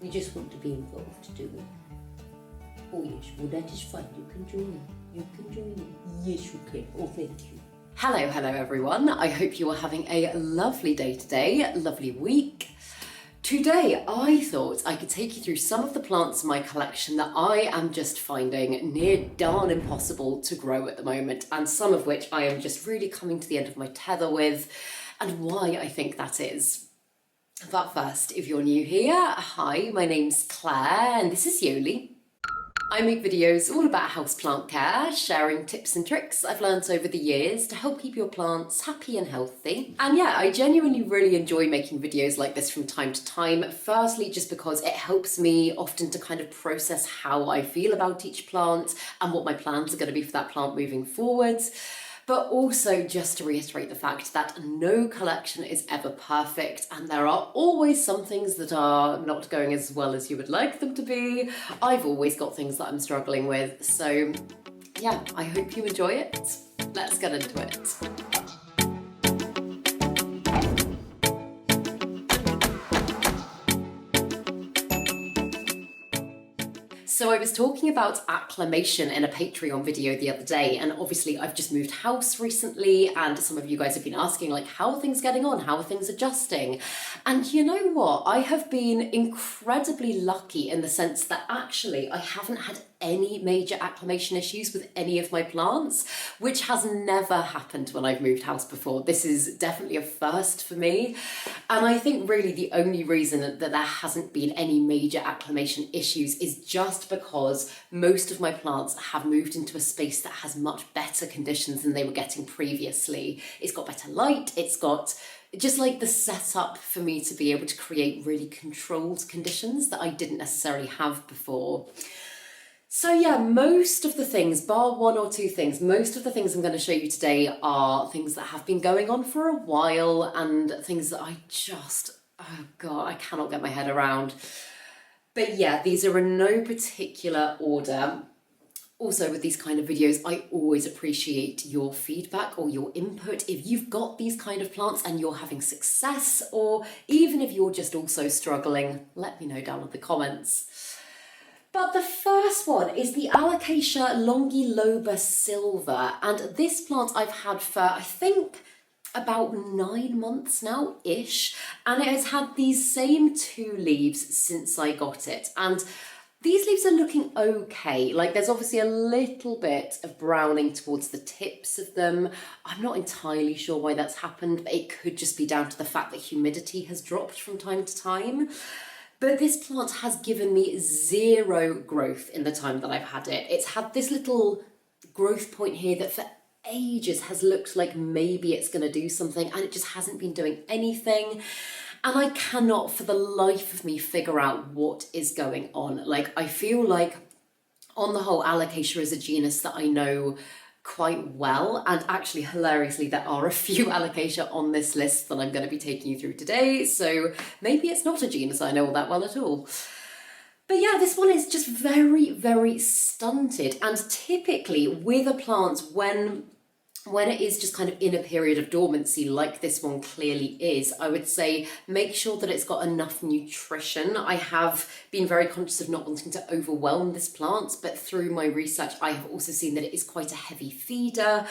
You just want to be involved, do you? Oh yes, well that is fine. You can join in. You can join in. Yes, you can. Oh, thank you. Hello everyone. I hope you are having a lovely day today, lovely week. Today, I thought I could take you through some of the plants in my collection that I am just finding near darn impossible to grow at the moment, and some of which I am just really coming to the end of my tether with, and why I think that is. But first, if you're new here, hi, my name's Claire, and this is Yoli. I make videos all about houseplant care, sharing tips and tricks I've learned over the years to help keep your plants happy and healthy. And yeah, I genuinely really enjoy making videos like this from time to time. Firstly, just because it helps me often to kind of process how I feel about each plant and what my plans are going to be for that plant moving forwards. But also just to reiterate the fact that no collection is ever perfect, and there are always some things that are not going as well as you would like them to be. I've always got things that I'm struggling with, so yeah, I hope you enjoy it. Let's get into it. So I was talking about acclimation in a Patreon video the other day, and obviously I've just moved house recently, and some of you guys have been asking like, how are things getting on? How are things adjusting? And you know what? I have been incredibly lucky in the sense that actually I haven't had any major acclimation issues with any of my plants, which has never happened when I've moved house before. This is definitely a first for me. And I think really the only reason that there hasn't been any major acclimation issues is just because most of my plants have moved into a space that has much better conditions than they were getting previously. It's got better light, it's got just like the setup for me to be able to create really controlled conditions that I didn't necessarily have before. So yeah, most of the things, bar one or two things, most of the things I'm going to show you today are things that have been going on for a while and things that I just, oh God, I cannot get my head around. But yeah, these are in no particular order. Also with these kind of videos, I always appreciate your feedback or your input. If you've got these kind of plants and you're having success, or even if you're just also struggling, let me know down in the comments. But the first one is the Alocasia longiloba silver, and this plant I've had for I think about 9 months now-ish, and it has had these same 2 leaves since I got it, and these leaves are looking okay. Like there's obviously a little bit of browning towards the tips of them. I'm not entirely sure why that's happened, but it could just be down to the fact that humidity has dropped from time to time. But this plant has given me 0 growth in the time that I've had it. It's had this little growth point here that for ages has looked like maybe it's going to do something, and it just hasn't been doing anything. And I cannot for the life of me figure out what is going on. Like I feel like on the whole, Alocasia is a genus that I know quite well, and actually hilariously there are a few Alocasia on this list that I'm going to be taking you through today, so maybe it's not a genus I know all that well at all. But yeah, this one is just very stunted, and typically with a plant when it is just kind of in a period of dormancy like this one clearly is, I would say make sure that it's got enough nutrition. I have been very conscious of not wanting to overwhelm this plant, but through my research I have also seen that it is quite a heavy feeder.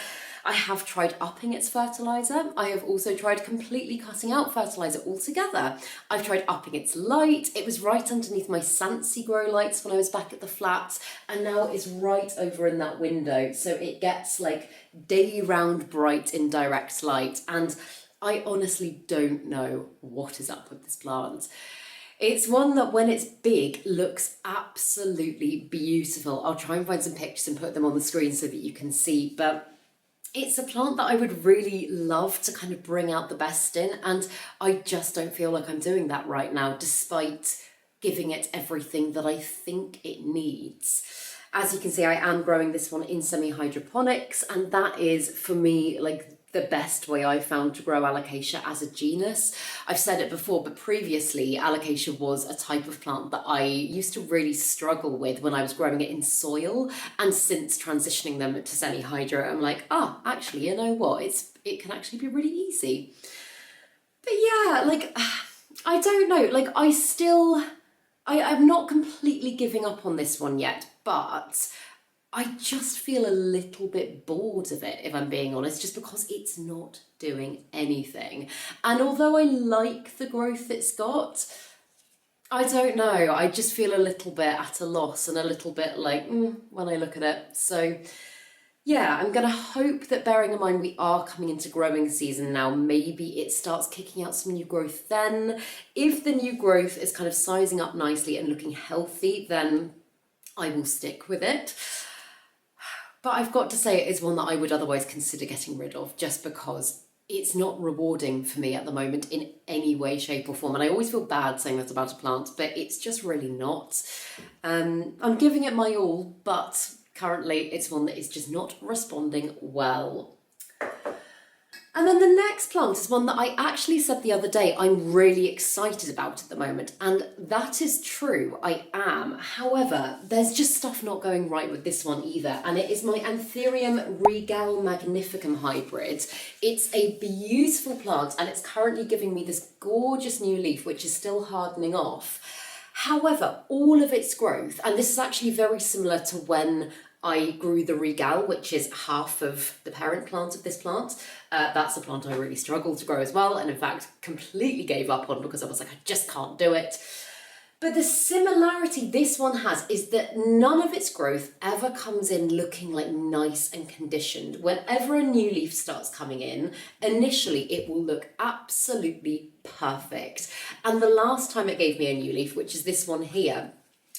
I have tried upping its fertiliser. I have also tried completely cutting out fertiliser altogether. I've tried upping its light. It was right underneath my Sansi grow lights when I was back at the flat, and now it's right over in that window. So it gets like day round bright indirect light, and I honestly don't know what is up with this plant. It's one that when it's big looks absolutely beautiful. I'll try and find some pictures and put them on the screen so that you can see, but it's a plant that I would really love to kind of bring out the best in, and I just don't feel like I'm doing that right now, despite giving it everything that I think it needs. As you can see, I am growing this one in semi-hydroponics, and that is for me like the best way I've found to grow Alocasia as a genus. I've said it before, but previously Alocasia was a type of plant that I used to really struggle with when I was growing it in soil, and since transitioning them to semi-hydro, I'm like, actually, you know what, it can actually be really easy. But yeah, like, I don't know, like I not completely giving up on this one yet, but I just feel a little bit bored of it, if I'm being honest, just because it's not doing anything. And although I like the growth it's got, I don't know, I just feel a little bit at a loss and a little bit like, when I look at it. So yeah, I'm going to hope that, bearing in mind we are coming into growing season now, maybe it starts kicking out some new growth then. If the new growth is kind of sizing up nicely and looking healthy, then I will stick with it. But I've got to say it is one that I would otherwise consider getting rid of, just because it's not rewarding for me at the moment in any way, shape or form. And I always feel bad saying that about a plant, but it's just really not. I'm giving it my all, but currently it's one that is just not responding well. And then the next plant is one that I actually said the other day I'm really excited about at the moment, and that is true, I am. However, there's just stuff not going right with this one either, and it is my Anthurium Regal Magnificum hybrid. It's a beautiful plant and it's currently giving me this gorgeous new leaf which is still hardening off. However, all of its growth, and this is actually very similar to when I grew the Regal, which is half of the parent plant of this plant. That's a plant I really struggled to grow as well, and in fact completely gave up on because I was like, I just can't do it. But the similarity this one has is that none of its growth ever comes in looking like nice and conditioned. Whenever a new leaf starts coming in, initially it will look absolutely perfect. And the last time it gave me a new leaf, which is this one here,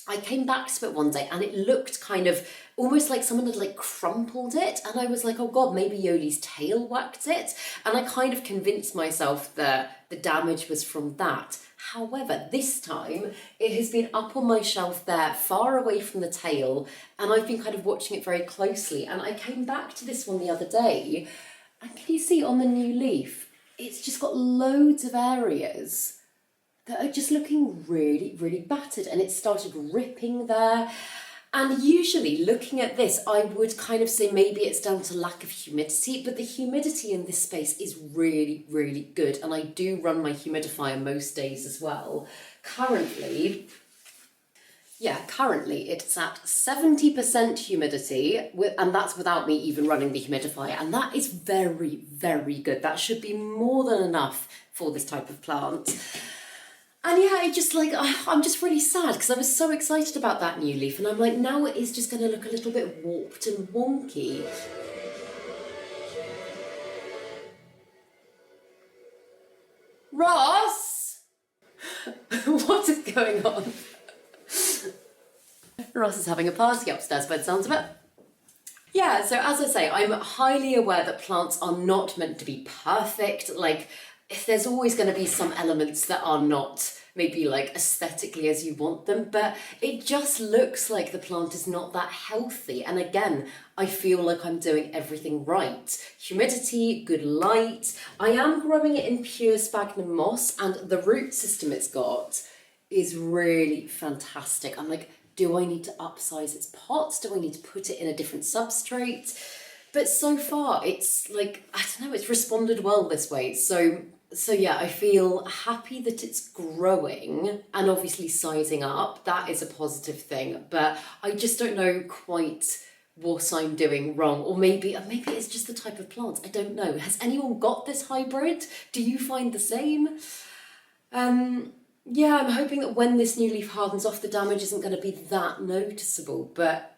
I came back to it one day and it looked kind of almost like someone had like crumpled it, and I was like, oh god, maybe Yoli's tail whacked it, and I kind of convinced myself that the damage was from that. However, this time it has been up on my shelf there, far away from the tail, and I've been kind of watching it very closely, and I came back to this one the other day, and can you see on the new leaf, it's just got loads of areas that are just looking really, really battered, and it started ripping there. And usually looking at this, I would kind of say maybe it's down to lack of humidity, but the humidity in this space is really, really good. And I do run my humidifier most days as well. Currently it's at 70% humidity, and that's without me even running the humidifier. And that is very, very good. That should be more than enough for this type of plant. And yeah, it just like, I'm just really sad because I was so excited about that new leaf, and I'm like, now it is just going to look a little bit warped and wonky. Ross! What is going on? Ross is having a party upstairs by the sounds of it. Yeah, so as I say, I'm highly aware that plants are not meant to be perfect. Like, if there's always going to be some elements that are not maybe like aesthetically as you want them, but it just looks like the plant is not that healthy. And again, I feel like I'm doing everything right. Humidity, good light. I am growing it in pure sphagnum moss, and the root system it's got is really fantastic. I'm like, do I need to upsize its pots? Do I need to put it in a different substrate? But so far it's like, I don't know, it's responded well this way. So yeah, I feel happy that it's growing and obviously sizing up. That is a positive thing, but I just don't know quite what I'm doing wrong, or maybe it's just the type of plant. I don't know. Has anyone got this hybrid? Do you find the same? Yeah, I'm hoping that when this new leaf hardens off, the damage isn't going to be that noticeable, but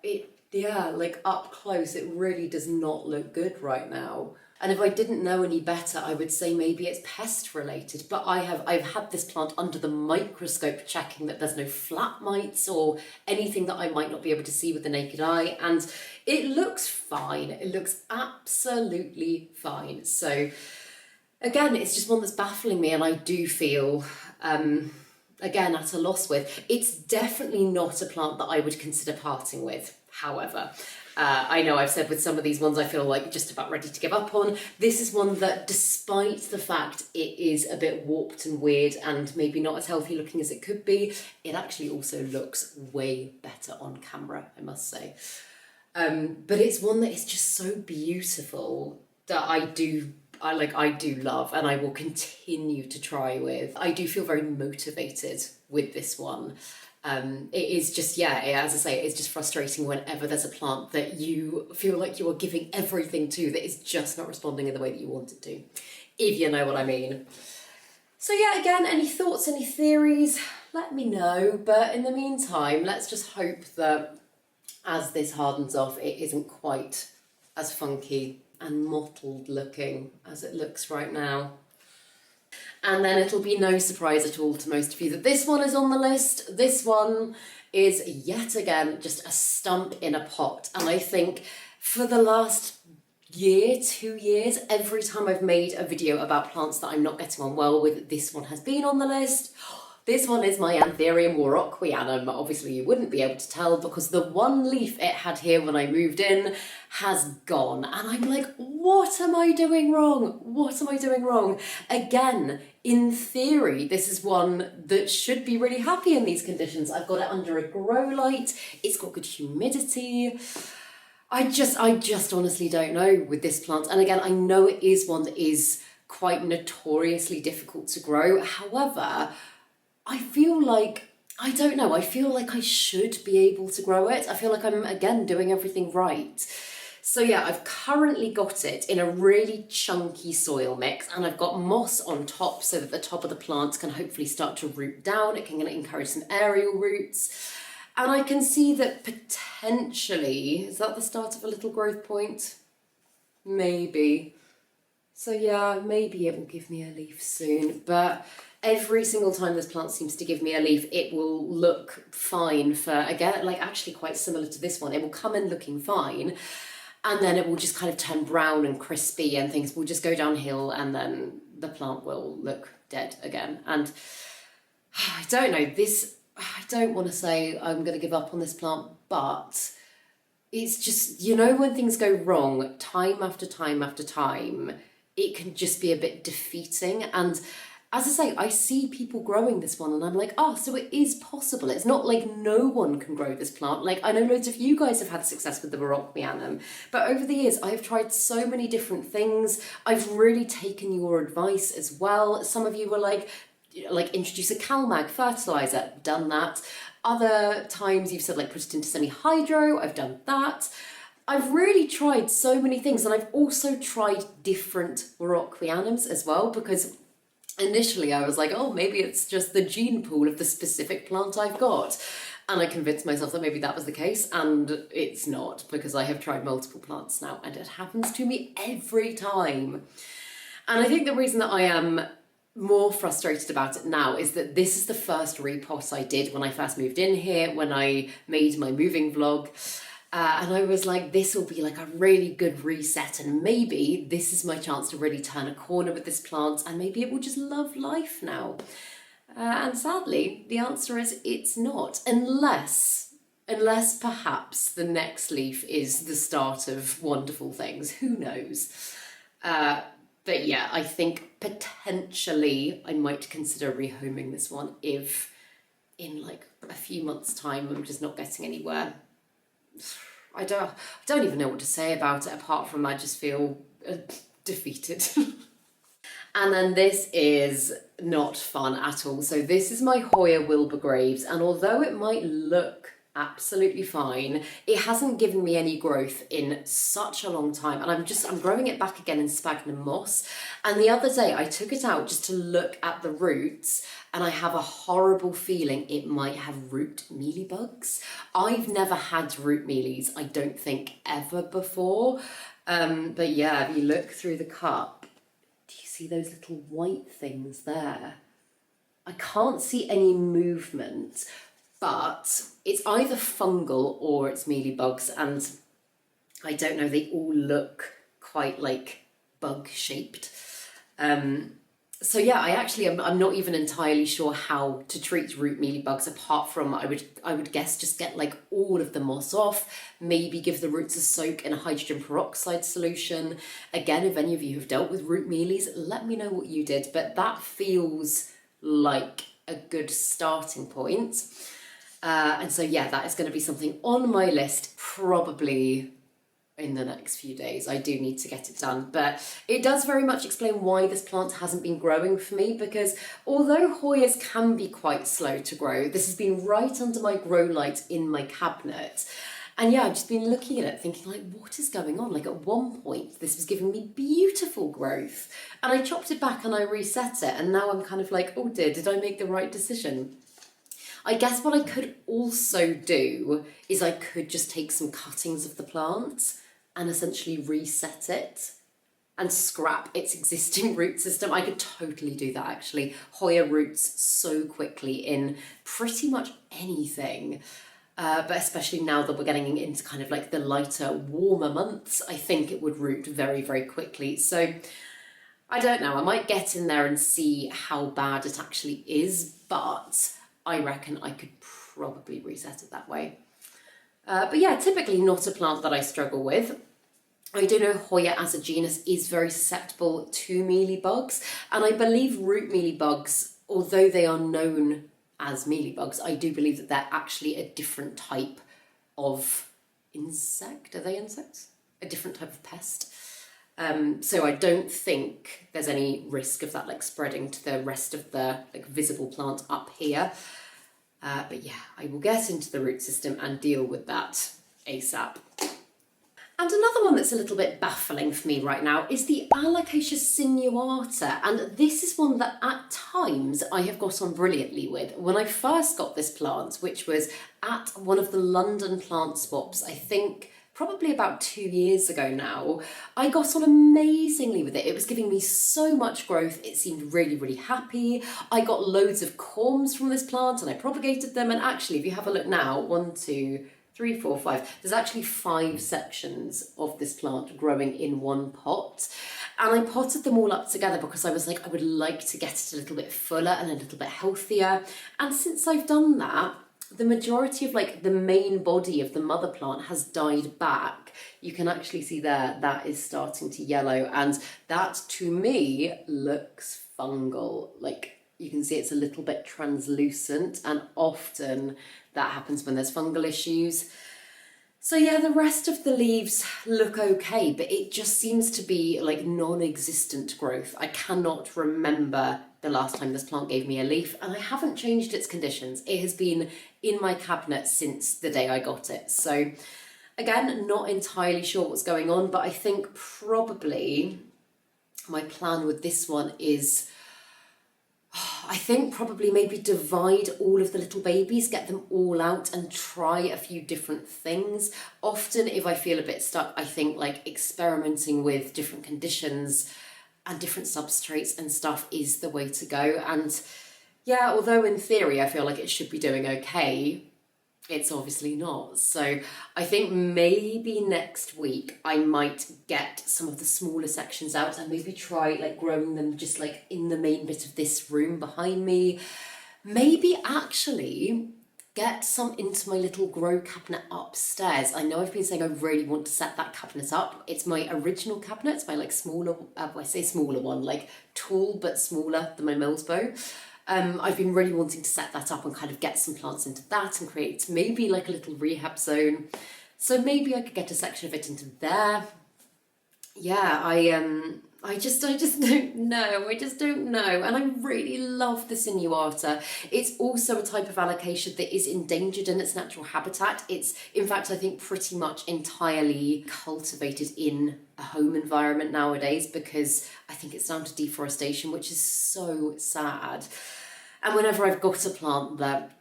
like up close, it really does not look good right now. And if I didn't know any better, I would say maybe it's pest related, but I've had this plant under the microscope checking that there's no flat mites or anything that I might not be able to see with the naked eye, and it looks fine. It looks absolutely fine. So again, it's just one that's baffling me, and I do feel again at a loss with. It's definitely not a plant that I would consider parting with, however. I know I've said with some of these ones I feel like just about ready to give up on. This is one that, despite the fact it is a bit warped and weird and maybe not as healthy looking as it could be, it actually also looks way better on camera, I must say. But it's one that is just so beautiful that I do love, and I will continue to try with. I do feel very motivated with this one. It is just, yeah, as I say, it's just frustrating whenever there's a plant that you feel like you are giving everything to that is just not responding in the way that you want it to, if you know what I mean. So yeah, again, any thoughts, any theories, let me know. But in the meantime, let's just hope that as this hardens off, it isn't quite as funky and mottled looking as it looks right now. And then it'll be no surprise at all to most of you that this one is on the list. This one is yet again just a stump in a pot. And I think for the last year, 2 years, every time I've made a video about plants that I'm not getting on well with, this one has been on the list. This one is my Anthurium warocqueanum. Obviously you wouldn't be able to tell because the one leaf it had here when I moved in has gone. And I'm like, what am I doing wrong? What am I doing wrong? Again, in theory, this is one that should be really happy in these conditions. I've got it under a grow light. It's got good humidity. I just honestly don't know with this plant. And again, I know it is one that is quite notoriously difficult to grow. However, I feel like, I don't know, I feel like I should be able to grow it. I feel like I'm, again, doing everything right. So yeah, I've currently got it in a really chunky soil mix, and I've got moss on top so that the top of the plant can hopefully start to root down. It can encourage some aerial roots. And I can see that potentially, is that the start of a little growth point? Maybe. So yeah, maybe it will give me a leaf soon, but every single time this plant seems to give me a leaf, it will look fine for, again, like actually quite similar to this one. It will come in looking fine, and then it will just kind of turn brown and crispy and things will just go downhill, and then the plant will look dead again. And I don't know, I don't want to say I'm going to give up on this plant, but it's just, you know, when things go wrong time after time after time, it can just be a bit defeating. And as I say, I see people growing this one and I'm like, oh, so it is possible. It's not like no one can grow this plant. Like, I know loads of you guys have had success with the warocqueanum, but over the years, I've tried so many different things. I've really taken your advice as well. Some of you were like introduce a CalMag fertiliser, done that. Other times you've said like put it into semi-hydro, I've done that. I've really tried so many things, and I've also tried different warocqueanums as well, because initially I was like, oh, maybe it's just the gene pool of the specific plant I've got. And I convinced myself that maybe that was the case, and it's not, because I have tried multiple plants now and it happens to me every time. And I think the reason that I am more frustrated about it now is that this is the first repot I did when I first moved in here, when I made my moving vlog. And I was like, this will be like a really good reset, and maybe this is my chance to really turn a corner with this plant, and maybe it will just love life now. And sadly, the answer is it's not, unless perhaps the next leaf is the start of wonderful things. Who knows? But yeah, I think potentially I might consider rehoming this one if in like a few months' time I'm just not getting anywhere. I don't even know what to say about it apart from I just feel defeated. And then this is not fun at all. So this is my Hoya Wilbur Graves, and although it might look absolutely fine, it hasn't given me any growth in such a long time, and I'm growing it back again in sphagnum moss. And the other day I took it out just to look at the roots, and I have a horrible feeling it might have root mealybugs. I've never had root mealies, I don't think, ever before. But yeah, if you look through the cup, do you see those little white things there? I can't see any movement, but it's either fungal or it's mealybugs, and I don't know, they all look quite like bug shaped. So yeah, I'm not even entirely sure how to treat root mealybugs, apart from I would guess just get like all of the moss off, maybe give the roots a soak in a hydrogen peroxide solution. Again, if any of you have dealt with root mealies, let me know what you did, but that feels like a good starting point. And so yeah, that is going to be something on my list probably in the next few days. I do need to get it done, but it does very much explain why this plant hasn't been growing for me, because although Hoyas can be quite slow to grow, this has been right under my grow light in my cabinet. And yeah, I've just been looking at it thinking like, what is going on? Like at one point, this was giving me beautiful growth and I chopped it back and I reset it. And now I'm kind of like, oh dear, did I make the right decision? I guess what I could also do is I could just take some cuttings of the plant and essentially reset it and scrap its existing root system. I could totally do that actually. Hoya roots so quickly in pretty much anything. But especially now that we're getting into kind of like the lighter, warmer months, I think it would root very, very quickly. So I don't know, I might get in there and see how bad it actually is, but I reckon I could probably reset it that way. But yeah, typically not a plant that I struggle with. I do know Hoya as a genus is very susceptible to mealybugs, and I believe root mealybugs, although they are known as mealybugs, I do believe that they're actually a different type of insect. Are they insects? A different type of pest. So I don't think there's any risk of that like spreading to the rest of the like visible plant up here. But yeah, I will get into the root system and deal with that ASAP. And another one that's a little bit baffling for me right now is the Alocasia sinuata, and this is one that at times I have got on brilliantly with. When I first got this plant, which was at one of the London plant swaps, I think probably about 2 years ago now, I got on amazingly with it. It was giving me so much growth. It seemed really, really happy. I got loads of corms from this plant and I propagated them, and actually if you have a look now, 1, 2, 3, 4, 5. There's actually 5 sections of this plant growing in one pot. And I potted them all up together because I was like, I would like to get it a little bit fuller and a little bit healthier. And since I've done that, the majority of like the main body of the mother plant has died back. You can actually see there, that is starting to yellow. And that to me looks fungal. Like you can see it's a little bit translucent, and often that happens when there's fungal issues. So yeah, the rest of the leaves look okay, but it just seems to be like non-existent growth. I cannot remember the last time this plant gave me a leaf, and I haven't changed its conditions. It has been in my cabinet since the day I got it. So again, not entirely sure what's going on, but I think probably my plan with this one is I think probably maybe divide all of the little babies, get them all out and try a few different things. Often if I feel a bit stuck, I think like experimenting with different conditions and different substrates and stuff is the way to go. And yeah, although in theory I feel like it should be doing okay, it's obviously not. So I think maybe next week I might get some of the smaller sections out and maybe try like growing them just like in the main bit of this room behind me. Maybe actually get some into my little grow cabinet upstairs. I know I've been saying I really want to set that cabinet up. It's my original cabinet. It's my like smaller, I say smaller one, like tall but smaller than my Mills bow. I've been really wanting to set that up and kind of get some plants into that and create maybe like a little rehab zone. So maybe I could get a section of it into there. Yeah, I just don't know. I just don't know. And I really love the sinuata. It's also a type of Alocasia that is endangered in its natural habitat. It's, in fact, I think pretty much entirely cultivated in a home environment nowadays because I think it's down to deforestation, which is so sad. And whenever I've got a plant that,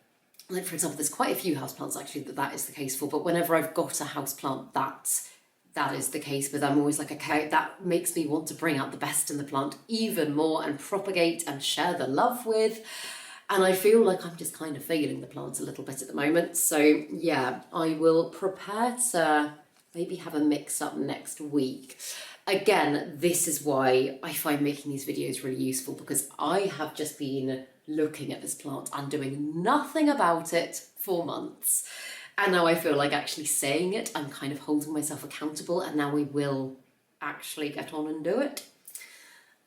like for example, there's quite a few houseplants actually that is the case for, but whenever I've got a houseplant that is the case with, I'm always like, okay, that makes me want to bring out the best in the plant even more and propagate and share the love with. And I feel like I'm just kind of failing the plants a little bit at the moment. So yeah, I will prepare to maybe have a mix up next week. Again, this is why I find making these videos really useful, because I have just been looking at this plant and doing nothing about it for months. And now I feel like actually saying it, I'm kind of holding myself accountable, and now we will actually get on and do it.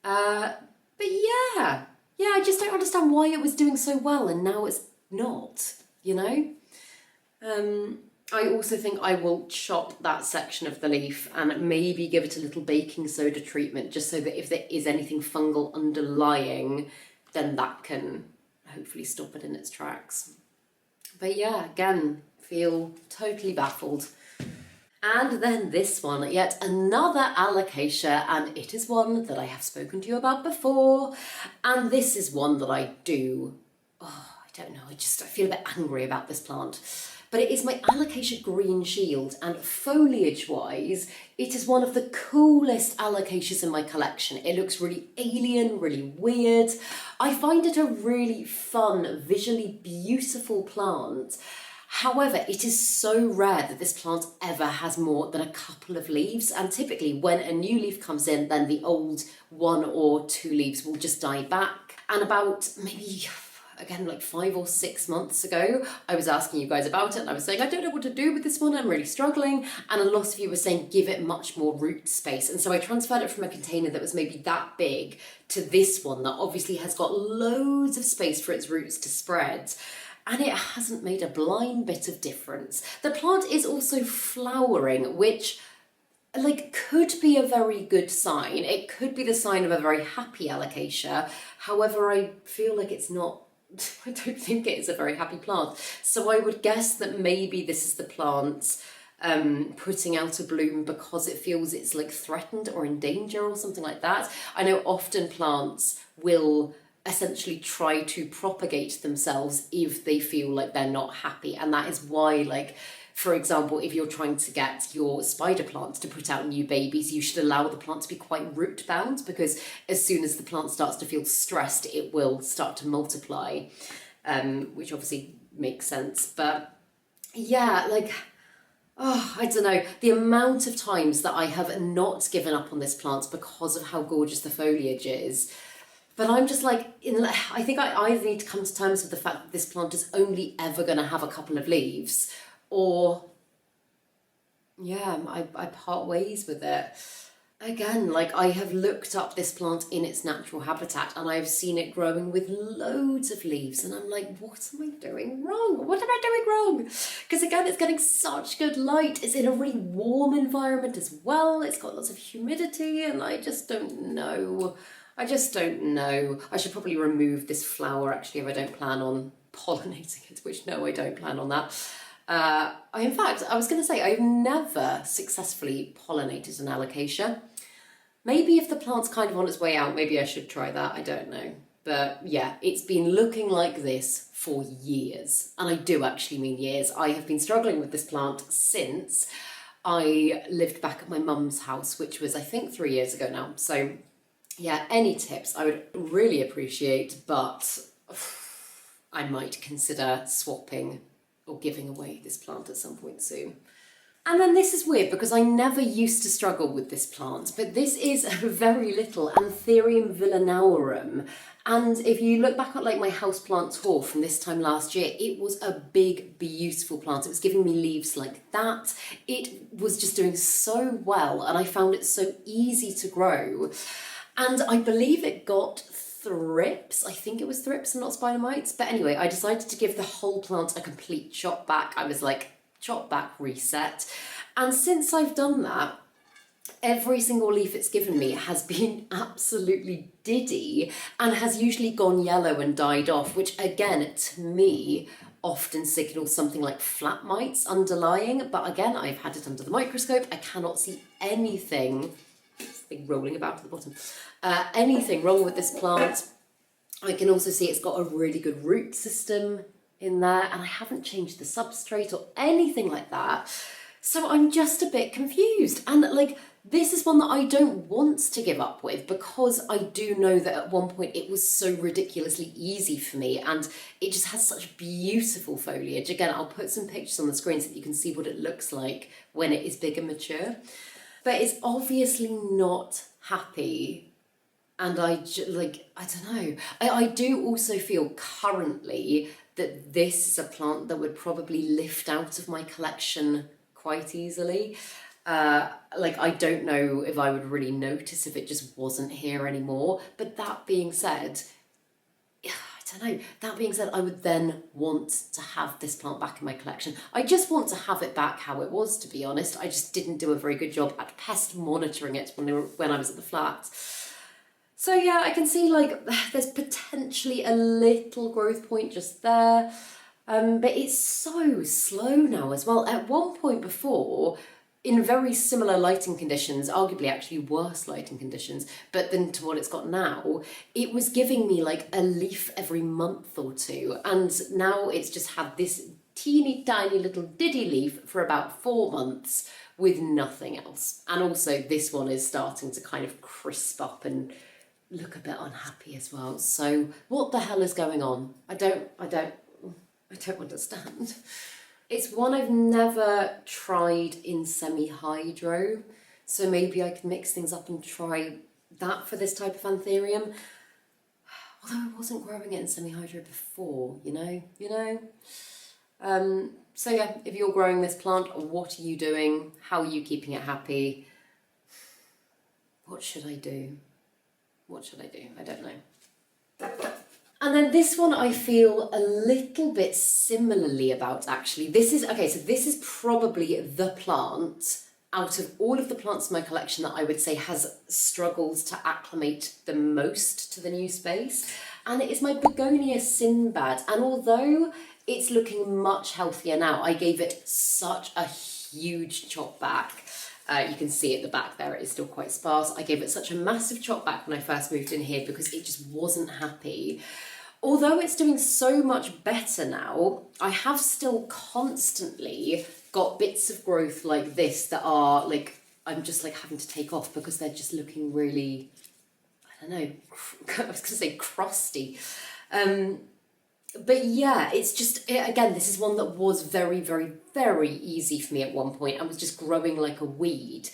But yeah, I just don't understand why it was doing so well and now it's not, you know? I also think I will chop that section of the leaf and maybe give it a little baking soda treatment, just so that if there is anything fungal underlying, then that can hopefully stop it in its tracks. But yeah, again, feel totally baffled. And then this one, yet another alocasia, and it is one that I have spoken to you about before. And this is one that I do, I don't know, I feel a bit angry about this plant. But it is my Alocasia Green Shield, and foliage-wise, it is one of the coolest alocasias in my collection. It looks really alien, really weird. I find it a really fun, visually beautiful plant. However, it is so rare that this plant ever has more than a couple of leaves, and typically when a new leaf comes in, then the old 1 or 2 leaves will just die back. And about maybe, again, like 5 or 6 months ago, I was asking you guys about it and I was saying, I don't know what to do with this one, I'm really struggling. And a lot of you were saying, give it much more root space. And so I transferred it from a container that was maybe that big to this one that obviously has got loads of space for its roots to spread. And it hasn't made a blind bit of difference. The plant is also flowering, which could be a very good sign. It could be the sign of a very happy alocasia. However, I feel like it's not, I don't think it is a very happy plant. So I would guess that maybe this is the plant putting out a bloom because it feels it's like threatened or in danger or something like that. I know often plants will essentially try to propagate themselves if they feel like they're not happy, and that is why, for example, if you're trying to get your spider plant to put out new babies, you should allow the plant to be quite root bound, because as soon as the plant starts to feel stressed, it will start to multiply, which obviously makes sense. But yeah, I don't know, the amount of times that I have not given up on this plant because of how gorgeous the foliage is. But I'm just I think I either need to come to terms with the fact that this plant is only ever going to have a couple of leaves, or yeah, I part ways with it. Again, I have looked up this plant in its natural habitat and I've seen it growing with loads of leaves, and I'm like, what am I doing wrong? What am I doing wrong? Because again, it's getting such good light. It's in a really warm environment as well. It's got lots of humidity, and I just don't know. I should probably remove this flower actually if I don't plan on pollinating it, which no, I don't plan on that. In fact, I was going to say, I've never successfully pollinated an alocasia. Maybe if the plant's kind of on its way out, maybe I should try that, I don't know. But yeah, it's been looking like this for years. And I do actually mean years. I have been struggling with this plant since I lived back at my mum's house, which was, I think, 3 years ago now. So yeah, any tips I would really appreciate, but I might consider swapping or giving away this plant at some point soon. And then this is weird because I never used to struggle with this plant, but this is a very little Anthurium villenaorum. And if you look back at my houseplant tour from this time last year, it was a big, beautiful plant. It was giving me leaves like that. It was just doing so well, and I found it so easy to grow. And I believe it got thrips. I think it was thrips and not spider mites. But anyway, I decided to give the whole plant a complete chop back. I was like, chop back, reset. And since I've done that, every single leaf it's given me has been absolutely diddy and has usually gone yellow and died off, which again, to me, often signals something like flat mites underlying. But again, I've had it under the microscope. I cannot see anything rolling about at the bottom. Anything wrong with this plant. I can also see it's got a really good root system in there, and I haven't changed the substrate or anything like that. So I'm just a bit confused. And this is one that I don't want to give up with, because I do know that at one point it was so ridiculously easy for me, and it just has such beautiful foliage. Again, I'll put some pictures on the screen so that you can see what it looks like when it is big and mature. But it's obviously not happy, and I don't know. I do also feel currently that this is a plant that would probably lift out of my collection quite easily. I don't know if I would really notice if it just wasn't here anymore. But that being said, I don't know. That being said, I would then want to have this plant back in my collection. I just want to have it back how it was, to be honest. I just didn't do a very good job at pest monitoring it when I was at the flat. So yeah, I can see like there's potentially a little growth point just there. But it's so slow now as well. At one point before, in very similar lighting conditions, arguably actually worse lighting conditions, but then to what it's got now, it was giving me like a leaf every month or two. And now it's just had this teeny tiny little diddy leaf for about 4 months with nothing else. And also this one is starting to kind of crisp up and look a bit unhappy as well. So what the hell is going on? I don't understand. It's one I've never tried in semi-hydro, so maybe I could mix things up and try that for this type of Anthurium. Although I wasn't growing it in semi-hydro before, you know? So yeah, if you're growing this plant, what are you doing? How are you keeping it happy? What should I do? What should I do? I don't know. And then this one I feel a little bit similarly about, actually. This is probably the plant out of all of the plants in my collection that I would say has struggled to acclimate the most to the new space. And it is my Begonia Sinbad. And although it's looking much healthier now, I gave it such a huge chop back. You can see at the back there, it is still quite sparse. I gave it such a massive chop back when I first moved in here because it just wasn't happy. Although it's doing so much better now, I have still constantly got bits of growth like this that are like, I'm just like having to take off because they're just looking really, I don't know, I was gonna say crusty. But yeah, it's just, again, this is one that was very, very, very easy for me at one point and was just growing like a weed.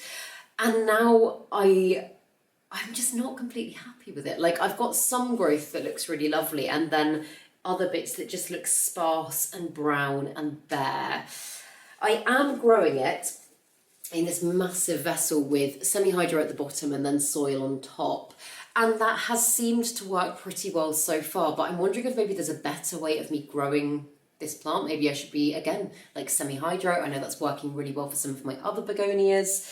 And now I'm just not completely happy with it. Like, I've got some growth that looks really lovely and then other bits that just look sparse and brown and bare. I am growing it in this massive vessel with semi-hydro at the bottom and then soil on top. And that has seemed to work pretty well so far, but I'm wondering if maybe there's a better way of me growing this plant. Maybe I should be, again, like semi-hydro. I know that's working really well for some of my other begonias.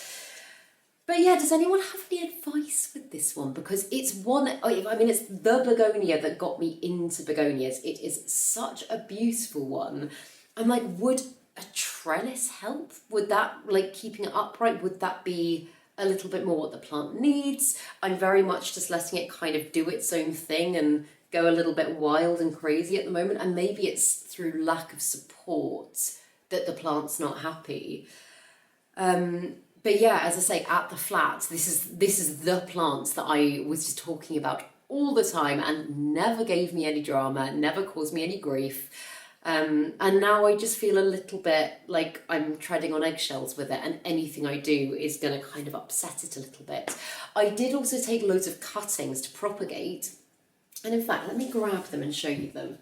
But yeah, does anyone have any advice with this one? Because it's one, I mean, it's the begonia that got me into begonias. It is such a beautiful one. I'm like, would a trellis help? Would that, like, keeping it upright, would that be a little bit more what the plant needs? I'm very much just letting it kind of do its own thing and go a little bit wild and crazy at the moment. And maybe it's through lack of support that the plant's not happy. But yeah, as I say, at the flat, this is the plant that I was just talking about all the time and never gave me any drama, never caused me any grief. And now I just feel a little bit like I'm treading on eggshells with it, and anything I do is going to kind of upset it a little bit. I did also take loads of cuttings to propagate, and in fact, let me grab them and show you them.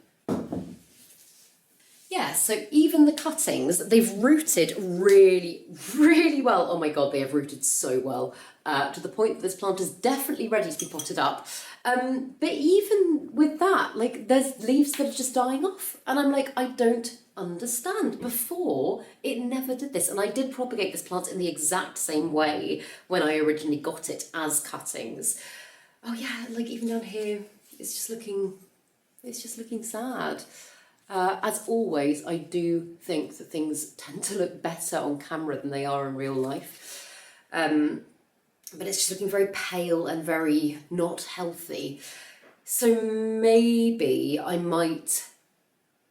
Yeah, so even the cuttings, they've rooted really, really well. Oh my God, they have rooted so well, to the point that this plant is definitely ready to be potted up. But even with that, like, there's leaves that are just dying off. And I'm like, I don't understand. Before, it never did this. And I did propagate this plant in the exact same way when I originally got it as cuttings. Oh yeah, like even down here, it's just looking sad. As always, I do think that things tend to look better on camera than they are in real life. But it's just looking very pale and very not healthy. So maybe I might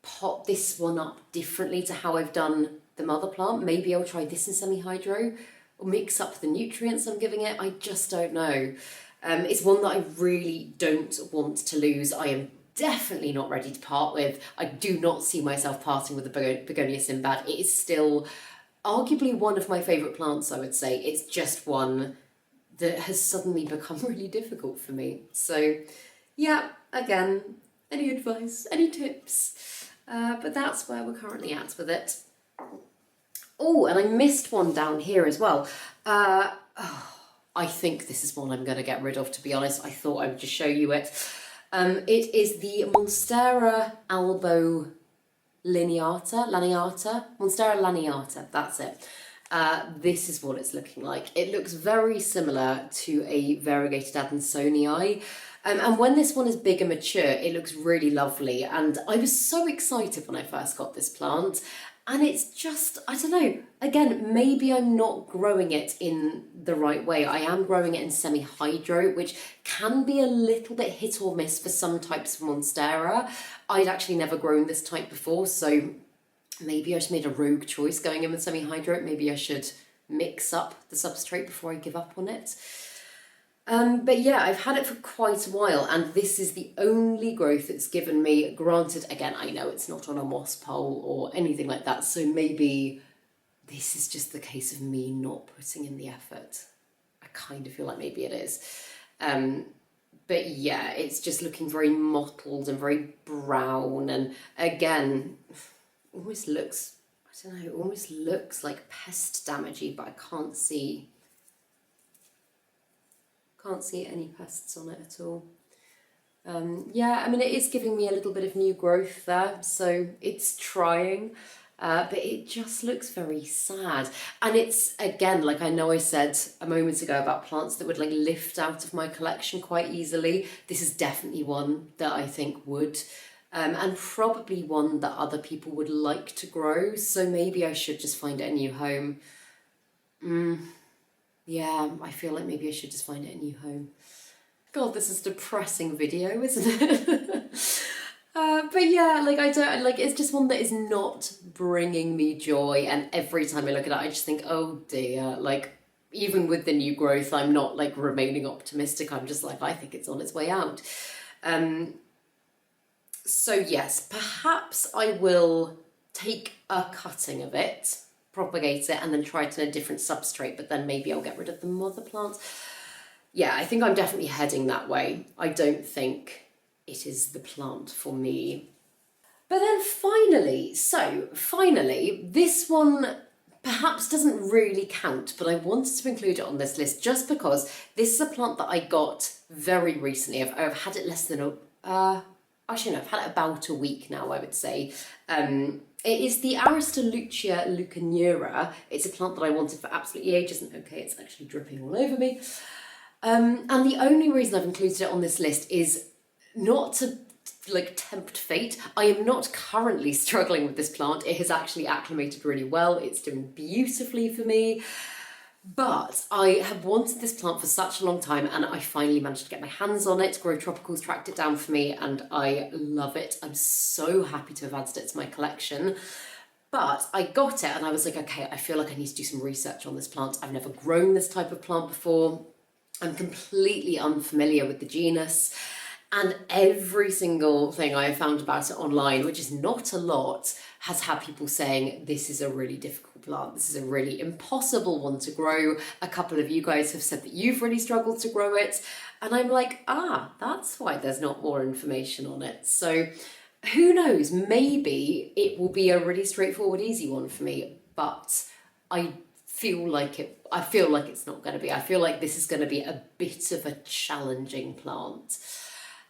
pot this one up differently to how I've done the mother plant. Maybe I'll try this in semi-hydro or mix up the nutrients I'm giving it. I just don't know. It's one that I really don't want to lose. I am definitely not ready to part with. I do not see myself parting with the Begonia Sinbad. It is still arguably one of my favourite plants, I would say. It's just one that has suddenly become really difficult for me. So yeah, again, any advice, any tips? But that's where we're currently at with it. Oh, and I missed one down here as well. I think this is one I'm going to get rid of, to be honest. I thought I would just show you it. It is the Monstera albo laniata, Monstera laniata, that's it. This is what it's looking like. It looks very similar to a variegated Adansonii. And when this one is big and mature, it looks really lovely. And I was so excited when I first got this plant. And it's just, I don't know, again, maybe I'm not growing it in the right way. I am growing it in semi-hydro, which can be a little bit hit or miss for some types of Monstera. I'd actually never grown this type before, so maybe I just made a rogue choice going in with semi-hydro. Maybe I should mix up the substrate before I give up on it. But yeah, I've had it for quite a while, and this is the only growth it's given me. Granted, again, I know it's not on a moss pole or anything like that, so maybe this is just the case of me not putting in the effort. I kind of feel like maybe it is. But yeah, it's just looking very mottled and very brown, and again, almost looks, I don't know, almost looks like pest damagey, but I can't see any pests on it at all. Yeah, I mean, it is giving me a little bit of new growth there, so it's trying, but it just looks very sad. And it's, again, like I know I said a moment ago about plants that would like lift out of my collection quite easily. This is definitely one that I think would, and probably one that other people would like to grow, so maybe I should just find it a new home. Yeah, I feel like maybe I should just find it a new home. God, this is a depressing video, isn't it? But yeah, like I don't, like it's just one that is not bringing me joy, and every time I look at it, I just think, oh dear, like even with the new growth, I'm not like remaining optimistic. I'm just like, I think it's on its way out. So yes, perhaps I will take a cutting of it, propagate it, and then try it in a different substrate, but then maybe I'll get rid of the mother plants. Yeah, I think I'm definitely heading that way. I don't think it is the plant for me. But then finally, this one perhaps doesn't really count, but I wanted to include it on this list just because this is a plant that I got very recently. I've had it less than actually no, I've had it about a week now, I would say. It is the Aristolucia leucanura. It's a plant that I wanted for absolutely ages, and okay, it's actually dripping all over me. And the only reason I've included it on this list is not to like tempt fate. I am not currently struggling with this plant. It has actually acclimated really well. It's doing beautifully for me. But I have wanted this plant for such a long time, and I finally managed to get my hands on it. Grow Tropicals tracked it down for me, and I love it. I'm so happy to have added it to my collection. But I got it and I was like, okay, I feel like I need to do some research on this plant. I've never grown this type of plant before. I'm completely unfamiliar with the genus. And every single thing I have found about it online, which is not a lot, has had people saying this is a really difficult plant. This is a really impossible one to grow. A couple of you guys have said that you've really struggled to grow it. And I'm like, that's why there's not more information on it. So who knows, maybe it will be a really straightforward, easy one for me. But I feel like it's not going to be. I feel like this is going to be a bit of a challenging plant.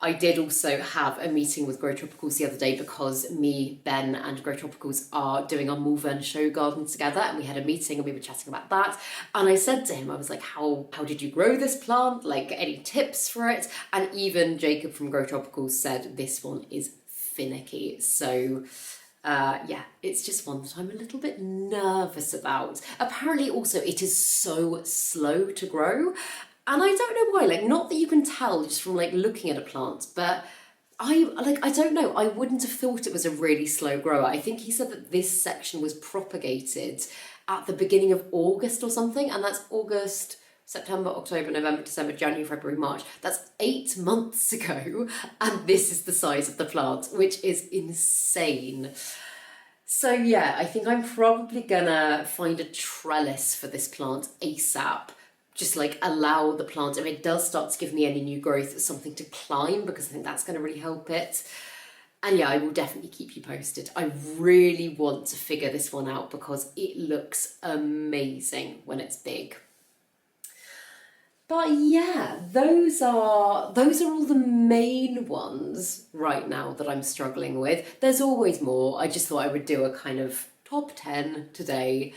I did also have a meeting with Grow Tropicals the other day because me, Ben and Grow Tropicals are doing our Malvern show garden together, and we had a meeting and we were chatting about that. And I said to him, I was like, how did you grow this plant? Like, any tips for it? And even Jacob from Grow Tropicals said this one is finicky. So yeah, it's just one that I'm a little bit nervous about. Apparently also it is so slow to grow. And I don't know why, like, not that you can tell just from like looking at a plant, but I don't know, I wouldn't have thought it was a really slow grower. I think he said that this section was propagated at the beginning of August or something, and that's August, September, October, November, December, January, February, March. That's 8 months ago, and this is the size of the plant, which is insane. So yeah, I think I'm probably gonna find a trellis for this plant ASAP. Just like allow the plant, if it does start to give me any new growth, something to climb, because I think that's going to really help it. And yeah, I will definitely keep you posted. I really want to figure this one out because it looks amazing when it's big. But yeah, those are all the main ones right now that I'm struggling with. There's always more. I just thought I would do a kind of top 10 today.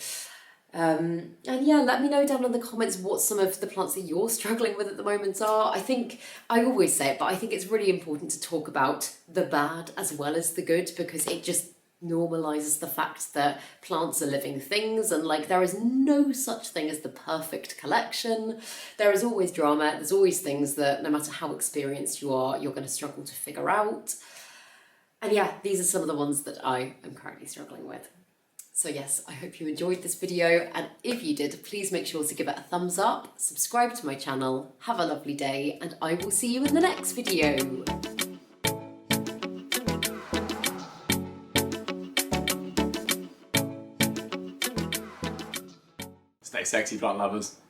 And yeah, let me know down in the comments what some of the plants that you're struggling with at the moment are. I think, I always say it, but I think it's really important to talk about the bad as well as the good, because it just normalizes the fact that plants are living things, and like there is no such thing as the perfect collection. There is always drama, there's always things that no matter how experienced you are, you're going to struggle to figure out. And yeah, these are some of the ones that I am currently struggling with. So yes, I hope you enjoyed this video, and if you did, please make sure to give it a thumbs up, subscribe to my channel, have a lovely day, and I will see you in the next video. Stay sexy, plant lovers.